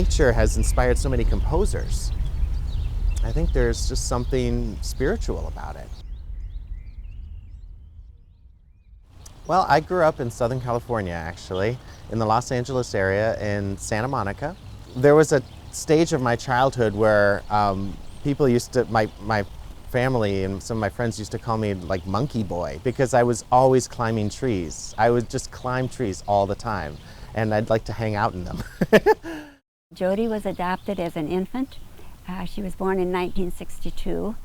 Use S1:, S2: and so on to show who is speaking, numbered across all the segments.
S1: nature has inspired so many composers. I think there's just something spiritual about it. Well, I grew up in Southern California, actually, in the Los Angeles area in Santa Monica. There was a stage of my childhood where people used to, my family and some of my friends used to call me like Monkey Boy because I was always climbing trees. I would just climb trees all the time, and I'd like to hang out in them.
S2: Jody was adopted as an infant. She was born in 1962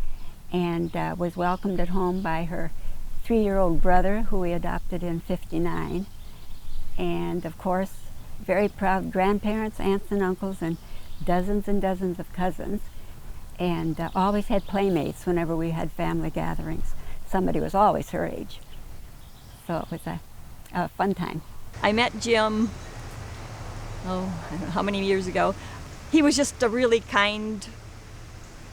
S2: and was welcomed at home by her 3-year-old brother, who we adopted in '59. And of course, very proud grandparents, aunts and uncles, and dozens of cousins. And always had playmates whenever we had family gatherings. Somebody was always her age. So it was a fun time.
S3: I met Jim, I don't know how many years ago. He was just a really kind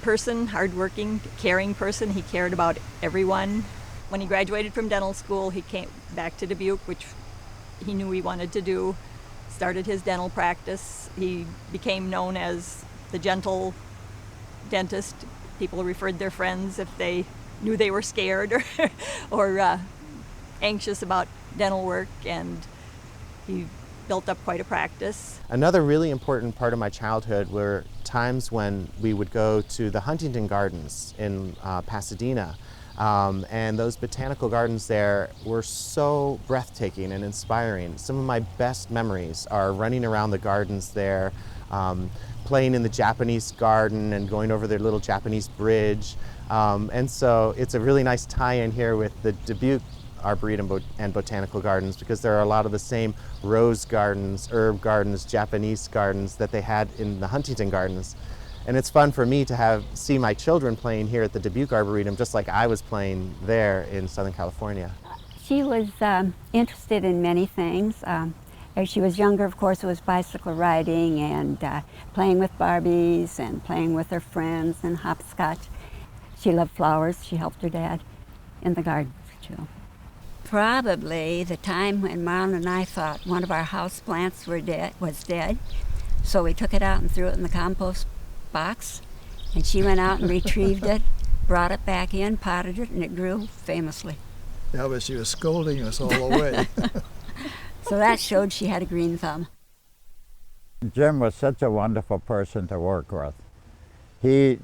S3: person, hardworking, caring person. He cared about everyone. When he graduated from dental school, he came back to Dubuque, which he knew he wanted to do, started his dental practice. He became known as the gentle dentist. People referred their friends if they knew they were scared or anxious about dental work, and he built up quite a practice.
S1: Another really important part of my childhood were times when we would go to the Huntington Gardens in Pasadena. And those botanical gardens there were so breathtaking and inspiring. Some of my best memories are running around the gardens there, playing in the Japanese garden and going over their little Japanese bridge. And so it's a really nice tie-in here with the Dubuque Arboretum and Botanical Gardens, because there are a lot of the same rose gardens, herb gardens, Japanese gardens that they had in the Huntington Gardens. And it's fun for me to see my children playing here at the Dubuque Arboretum, just like I was playing there in Southern California.
S2: She was interested in many things. As she was younger, of course, it was bicycle riding and playing with Barbies and playing with her friends and hopscotch. She loved flowers. She helped her dad in the garden too. Probably the time when Marlon and I thought one of our house plants was dead, so we took it out and threw it in the compost box, and she went out and retrieved it, brought it back in, potted it, and it grew famously.
S4: Yeah, but she was scolding us all the way.
S2: So that showed she had a green thumb.
S5: Jim was such a wonderful person to work with. He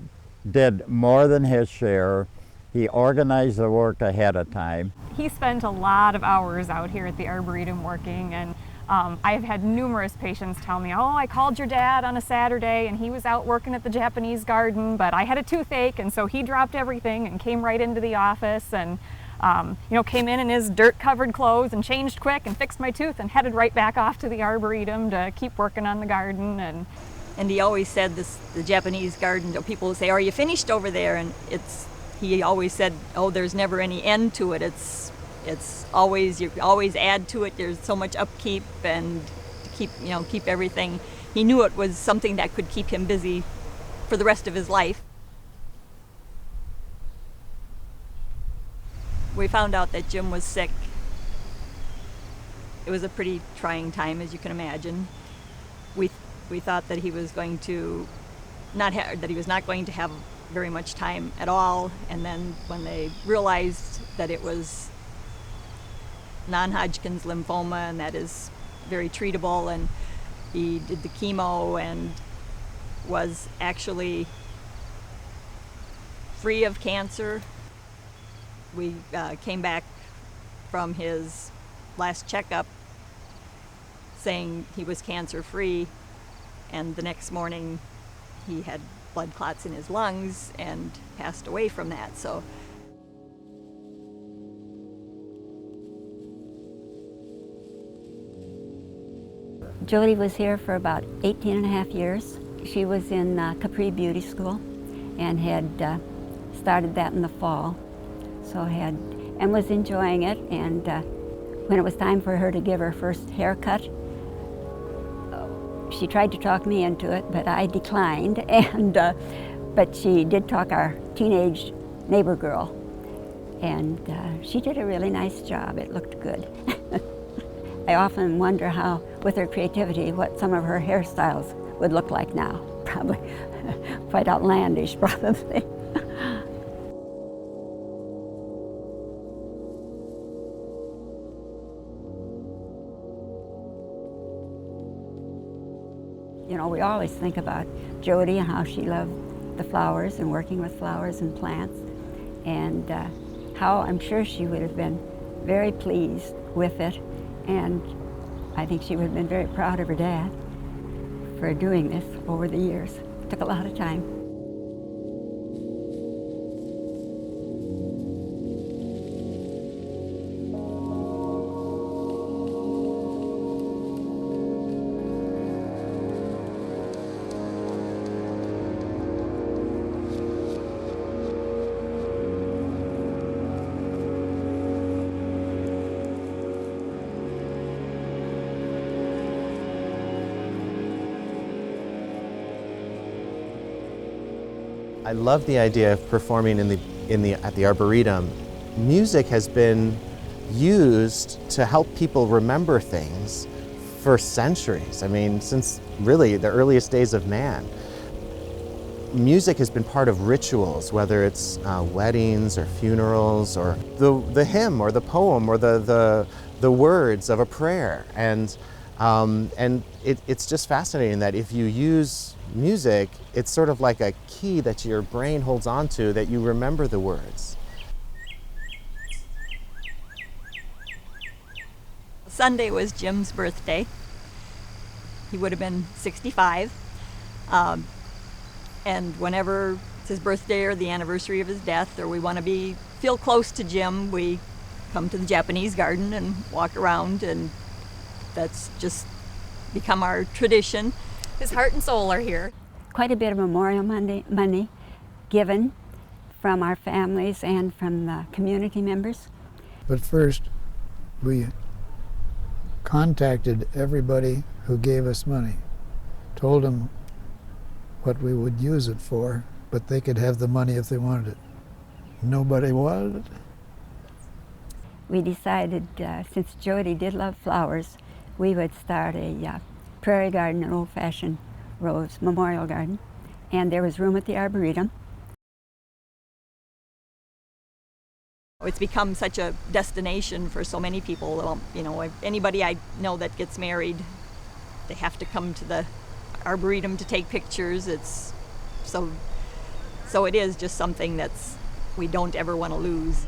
S5: did more than his share. He organized the work ahead of time.
S6: He spent a lot of hours out here at the Arboretum working, and I've had numerous patients tell me, oh, I called your dad on a Saturday and he was out working at the Japanese garden, but I had a toothache, and so he dropped everything and came right into the office and came in his dirt-covered clothes and changed quick and fixed my tooth and headed right back off to the Arboretum to keep working on the garden.
S3: And he always said the Japanese garden, people would say, are you finished over there? And he always said, oh, there's never any end to it. It's always, you always add to it. There's so much upkeep and to keep everything. He knew it was something that could keep him busy for the rest of his life. We found out that Jim was sick. It was a pretty trying time, as you can imagine. We thought that he was going to not have very much time at all, and then when they realized that it was non-Hodgkin's lymphoma, and that is very treatable, and he did the chemo and was actually free of cancer. We came back from his last checkup saying he was cancer-free, and the next morning he had blood clots in his lungs and passed away from that. So
S2: Jody was here for about 18 and a half years. She was in Capri Beauty School and had started that in the fall. And was enjoying it, and when it was time for her to give her first haircut, she tried to talk me into it, but I declined, but she did talk our teenage neighbor girl, and she did a really nice job. It looked good. I often wonder how, with her creativity, what some of her hairstyles would look like now. Probably quite outlandish, probably. You know, we always think about Jody and how she loved the flowers and working with flowers and plants, and how I'm sure she would have been very pleased with it, and I think she would have been very proud of her dad for doing this over the years. It took a lot of time.
S1: I love the idea of performing at the Arboretum. Music has been used to help people remember things for centuries. I mean, since really the earliest days of man. Music has been part of rituals, whether it's weddings or funerals, or the hymn or the poem or the words of a prayer. And it's just fascinating that if you use music, it's sort of like a key that your brain holds on to, that you remember the words.
S3: Sunday was Jim's birthday. He would have been 65. And whenever it's his birthday or the anniversary of his death, or we want to feel close to Jim, we come to the Japanese garden and walk around, and that's just become our tradition.
S6: His heart and soul are here.
S2: Quite a bit of memorial money given from our families and from the community members.
S4: But first, we contacted everybody who gave us money, told them what we would use it for, but they could have the money if they wanted it. Nobody wanted it.
S2: We decided, since Jody did love flowers, we would start a prairie garden, an old-fashioned rose memorial garden, and there was room at the Arboretum.
S3: It's become such a destination for so many people. You know, anybody I know that gets married, they have to come to the Arboretum to take pictures. It's so it is just something that's we don't ever want to lose.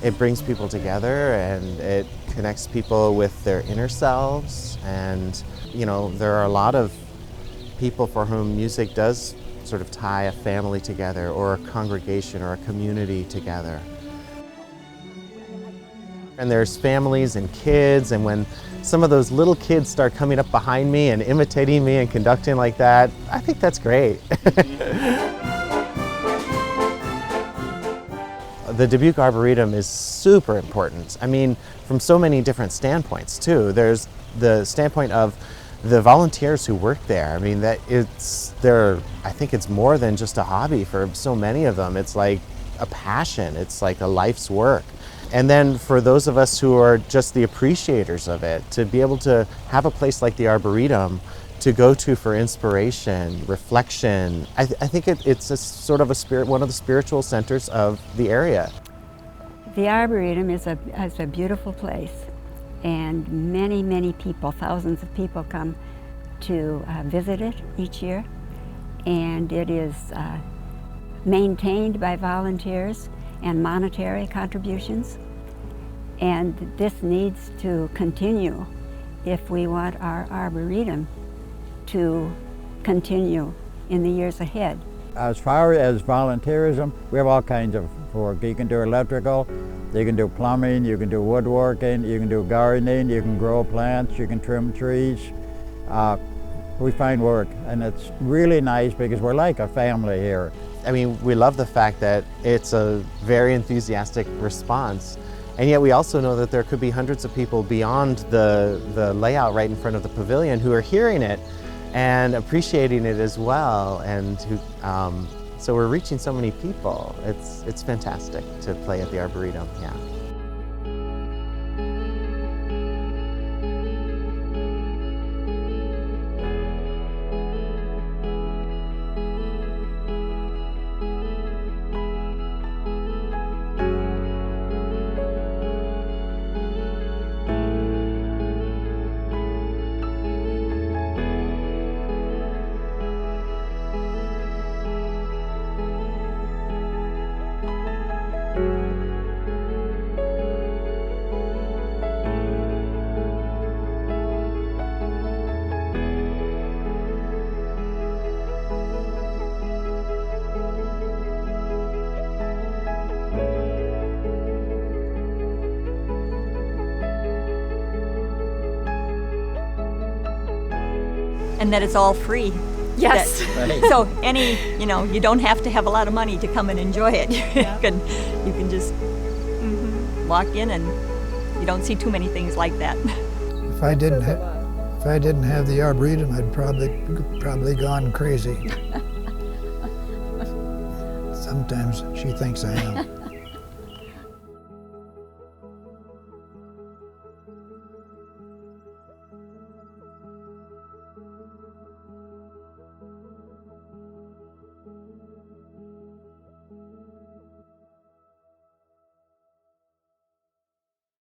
S1: It brings people together, and it connects people with their inner selves. And you know, there are a lot of people for whom music does sort of tie a family together, or a congregation or a community together. And there's families and kids, and when some of those little kids start coming up behind me and imitating me and conducting like that, I think that's great. The Dubuque Arboretum is super important. I mean, from so many different standpoints too. There's the standpoint of the volunteers who work there. I mean, I think it's more than just a hobby for so many of them. It's like a passion. It's like a life's work. And then for those of us who are just the appreciators of it, to be able to have a place like the Arboretum to go to for inspiration, reflection, I think it's a sort of one of the spiritual centers of the area.
S2: The Arboretum is a beautiful place, and many, many people, thousands of people come to visit it each year, and it is maintained by volunteers and monetary contributions, and this needs to continue if we want our Arboretum to continue in the years ahead.
S5: As far as volunteerism, we have all kinds of work. You can do electrical, you can do plumbing, you can do woodworking, you can do gardening, you can grow plants, you can trim trees. We find work, and it's really nice because we're like a family here.
S1: I mean, we love the fact that it's a very enthusiastic response, and yet we also know that there could be hundreds of people beyond the layout right in front of the pavilion who are hearing it and appreciating it as well, and so we're reaching so many people. It's fantastic to play at the Arboretum, yeah.
S3: and that it's all free.
S6: Yes.
S3: That- so you don't have to have a lot of money to come and enjoy it. You can just walk in, and you don't see too many things like that.
S4: If I didn't have the Arboretum, I'd probably gone crazy. Sometimes she thinks I am.